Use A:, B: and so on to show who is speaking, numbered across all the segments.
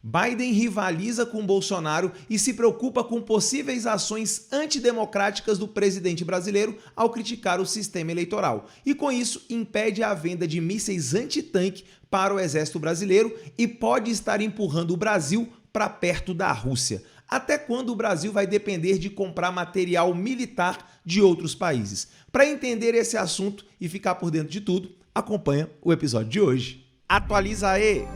A: Biden rivaliza com Bolsonaro e se preocupa com possíveis ações antidemocráticas do presidente brasileiro ao criticar o sistema eleitoral. E com isso, impede a venda de mísseis antitanque para o exército brasileiro e pode estar empurrando o Brasil para perto da Rússia. Até quando o Brasil vai depender de comprar material militar de outros países? Para entender esse assunto e ficar por dentro de tudo, acompanha o episódio de hoje. Atualiza aí!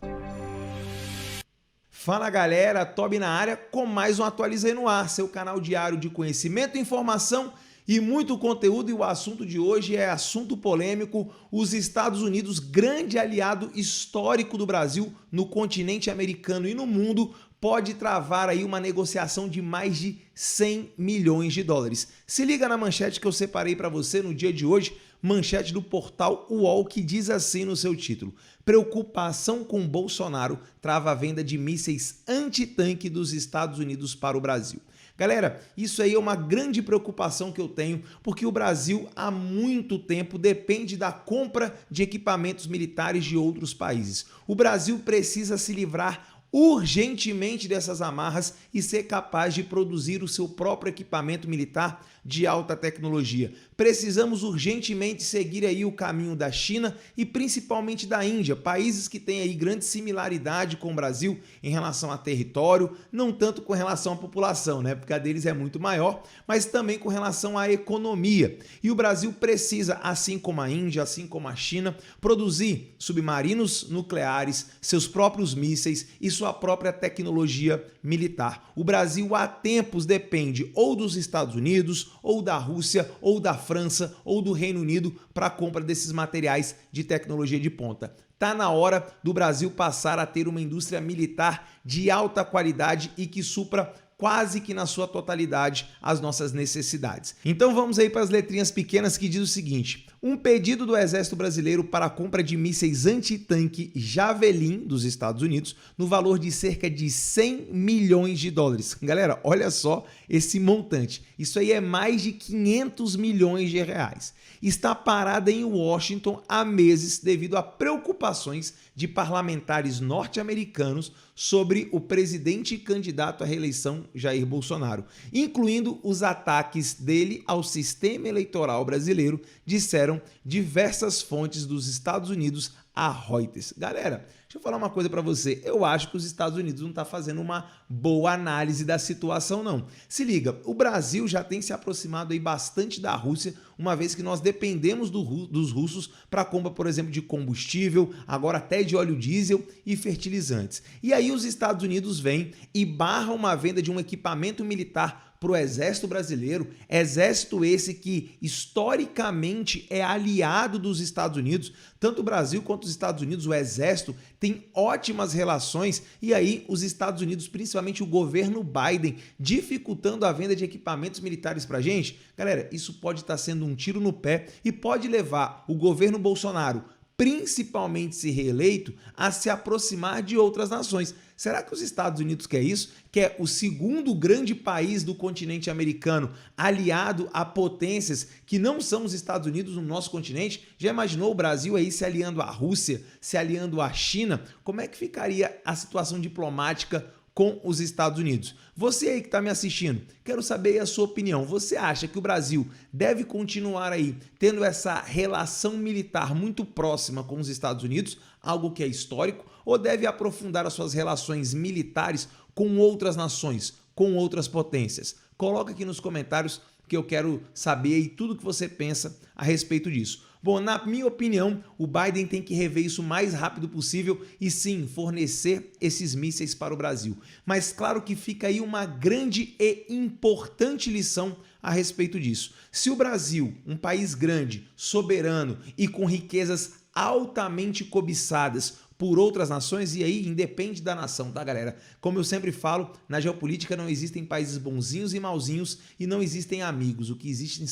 A: Fala galera, Toby na área com mais um Atualiza aí no ar, seu canal diário de conhecimento, informação e muito conteúdo. E o assunto de hoje é assunto polêmico: os Estados Unidos, grande aliado histórico do Brasil no continente americano e no mundo, pode travar aí uma negociação de mais de 100 milhões de dólares. Se liga na manchete que eu separei para você no dia de hoje, manchete do portal UOL, que diz assim no seu título: preocupação com Bolsonaro trava a venda de mísseis antitanque dos Estados Unidos para o Brasil. Galera, isso aí é uma grande preocupação que eu tenho, porque o Brasil há muito tempo depende da compra de equipamentos militares de outros países. O Brasil precisa se livrar urgentemente dessas amarras e ser capaz de produzir o seu próprio equipamento militar de alta tecnologia. Precisamos urgentemente seguir aí o caminho da China e principalmente da Índia, países que têm aí grande similaridade com o Brasil em relação a território, não tanto com relação à população, né? Porque a deles é muito maior, mas também com relação à economia. E o Brasil precisa, assim como a Índia, assim como a China, produzir submarinos nucleares, seus próprios mísseis e sua própria tecnologia militar. O Brasil há tempos depende ou dos Estados Unidos, ou da Rússia, ou da França, ou do Reino Unido para a compra desses materiais de tecnologia de ponta. Tá na hora do Brasil passar a ter uma indústria militar de alta qualidade e que supra quase que na sua totalidade as nossas necessidades. Então vamos aí para as letrinhas pequenas que diz o seguinte: um pedido do Exército Brasileiro para a compra de mísseis antitanque Javelin dos Estados Unidos no valor de cerca de 100 milhões de dólares. Galera, olha só esse montante. Isso aí é mais de 500 milhões de reais. Está parada em Washington há meses devido a preocupações de parlamentares norte-americanos sobre o presidente e candidato à reeleição Jair Bolsonaro, incluindo os ataques dele ao sistema eleitoral brasileiro, disseram diversas fontes dos Estados Unidos a Reuters. Galera, deixa eu falar uma coisa para você. Eu acho que os Estados Unidos não estão fazendo uma boa análise da situação, não. Se liga, o Brasil já tem se aproximado aí bastante da Rússia, uma vez que nós dependemos dos russos para a compra, por exemplo, de combustível, agora até de óleo diesel e fertilizantes. E aí os Estados Unidos vêm e barram uma venda de um equipamento militar para o Exército Brasileiro, exército esse que historicamente é aliado dos Estados Unidos. Tanto o Brasil quanto os Estados Unidos, o Exército, tem ótimas relações, e aí os Estados Unidos, principalmente o governo Biden, dificultando a venda de equipamentos militares para a gente. Galera, isso pode estar sendo um tiro no pé e pode levar o governo Bolsonaro, principalmente se reeleito, a se aproximar de outras nações. Será que os Estados Unidos quer isso? Quer o segundo grande país do continente americano aliado a potências que não são os Estados Unidos no nosso continente? Já imaginou o Brasil aí se aliando à Rússia, se aliando à China? Como é que ficaria a situação diplomática com os Estados Unidos? Você aí que está me assistindo, quero saber a sua opinião. Você acha que o Brasil deve continuar aí tendo essa relação militar muito próxima com os Estados Unidos, algo que é histórico, ou deve aprofundar as suas relações militares com outras nações, com outras potências? Coloca aqui nos comentários que eu quero saber aí tudo que você pensa a respeito disso. Bom, na minha opinião, o Biden tem que rever isso o mais rápido possível e sim, fornecer esses mísseis para o Brasil. Mas claro que fica aí uma grande e importante lição a respeito disso. Se o Brasil, um país grande, soberano e com riquezas altamente cobiçadas por outras nações, e aí independe da nação, tá galera? Como eu sempre falo, na geopolítica não existem países bonzinhos e mauzinhos e não existem amigos. O que existe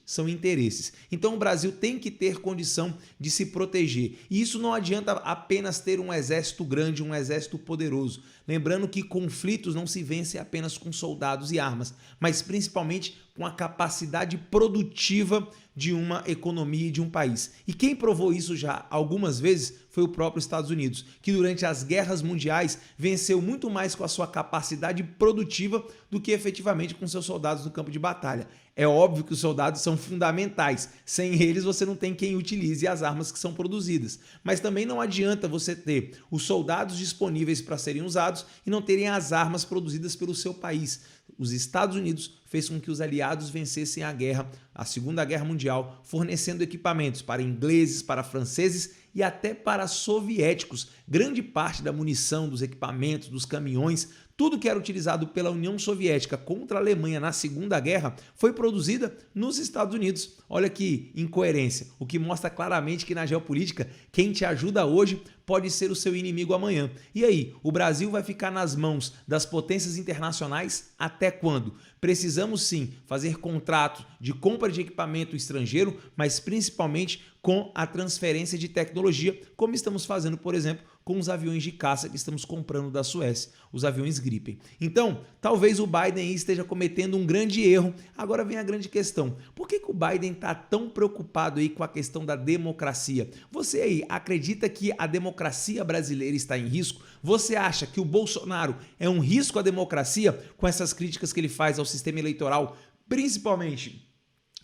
A: são interesses. Então o Brasil tem que ter condição de se proteger. E isso não adianta apenas ter um exército grande, um exército poderoso. Lembrando que conflitos não se vencem apenas com soldados e armas, mas principalmente com a capacidade produtiva de uma economia e de um país. E quem provou isso já algumas vezes foi o próprio Estados Unidos, que durante as guerras mundiais venceu muito mais com a sua capacidade produtiva do que efetivamente com seus soldados no campo de batalha. É óbvio que os soldados são fundamentais, sem eles você não tem quem utilize as armas que são produzidas. Mas também não adianta você ter os soldados disponíveis para serem usados e não terem as armas produzidas pelo seu país. Os Estados Unidos fez com que os aliados vencessem a guerra, a Segunda Guerra Mundial, fornecendo equipamentos para ingleses, para franceses e até para soviéticos. Grande parte da munição, dos equipamentos, dos caminhões, tudo que era utilizado pela União Soviética contra a Alemanha na Segunda Guerra foi produzida nos Estados Unidos. Olha que incoerência, o que mostra claramente que na geopolítica, quem te ajuda hoje pode ser o seu inimigo amanhã. E aí, o Brasil vai ficar nas mãos das potências internacionais até quando? Precisamos sim fazer contratos de compra de equipamento estrangeiro, mas principalmente com a transferência de tecnologia, como estamos fazendo, por exemplo, com os aviões de caça que estamos comprando da Suécia, os aviões Gripen. Então, talvez o Biden esteja cometendo um grande erro. Agora vem a grande questão. Por que o Biden está tão preocupado aí com a questão da democracia? Você aí acredita que a democracia brasileira está em risco? Você acha que o Bolsonaro é um risco à democracia com essas críticas que ele faz ao sistema eleitoral, principalmente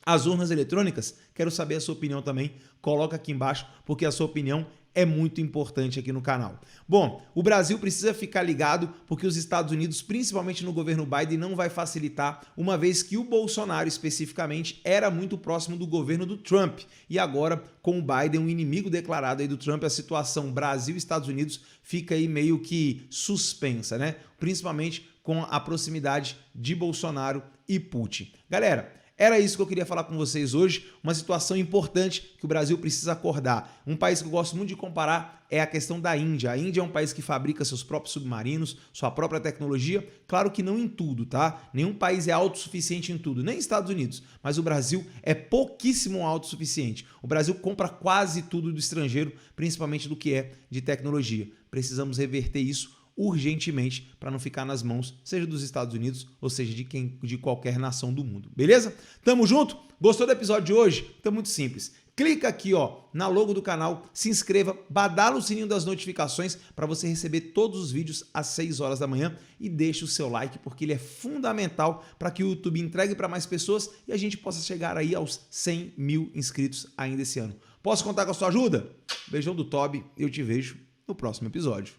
A: as urnas eletrônicas? Quero saber a sua opinião também. Coloca aqui embaixo, porque a sua opinião é muito importante aqui no canal. Bom, o Brasil precisa ficar ligado porque os Estados Unidos, principalmente no governo Biden, não vai facilitar, uma vez que o Bolsonaro especificamente era muito próximo do governo do Trump. E agora, com o Biden, um inimigo declarado aí do Trump, a situação Brasil e Estados Unidos fica aí meio que suspensa, né? Principalmente com a proximidade de Bolsonaro e Putin. Galera, era isso que eu queria falar com vocês hoje, uma situação importante que o Brasil precisa acordar. Um país que eu gosto muito de comparar é a questão da Índia. A Índia é um país que fabrica seus próprios submarinos, sua própria tecnologia, claro que não em tudo, tá? Nenhum país é autossuficiente em tudo, nem Estados Unidos, mas o Brasil é pouquíssimo autossuficiente. O Brasil compra quase tudo do estrangeiro, principalmente do que é de tecnologia. Precisamos reverter isso urgentemente para não ficar nas mãos, seja dos Estados Unidos ou seja de qualquer nação do mundo, beleza? Tamo junto? Gostou do episódio de hoje? Então muito simples. Clica aqui ó, na logo do canal, se inscreva, badala o sininho das notificações para você receber todos os vídeos às 6 horas da manhã e deixe o seu like porque ele é fundamental para que o YouTube entregue para mais pessoas e a gente possa chegar aí aos 100 mil inscritos ainda esse ano. Posso contar com a sua ajuda? Beijão do Toby, eu te vejo no próximo episódio.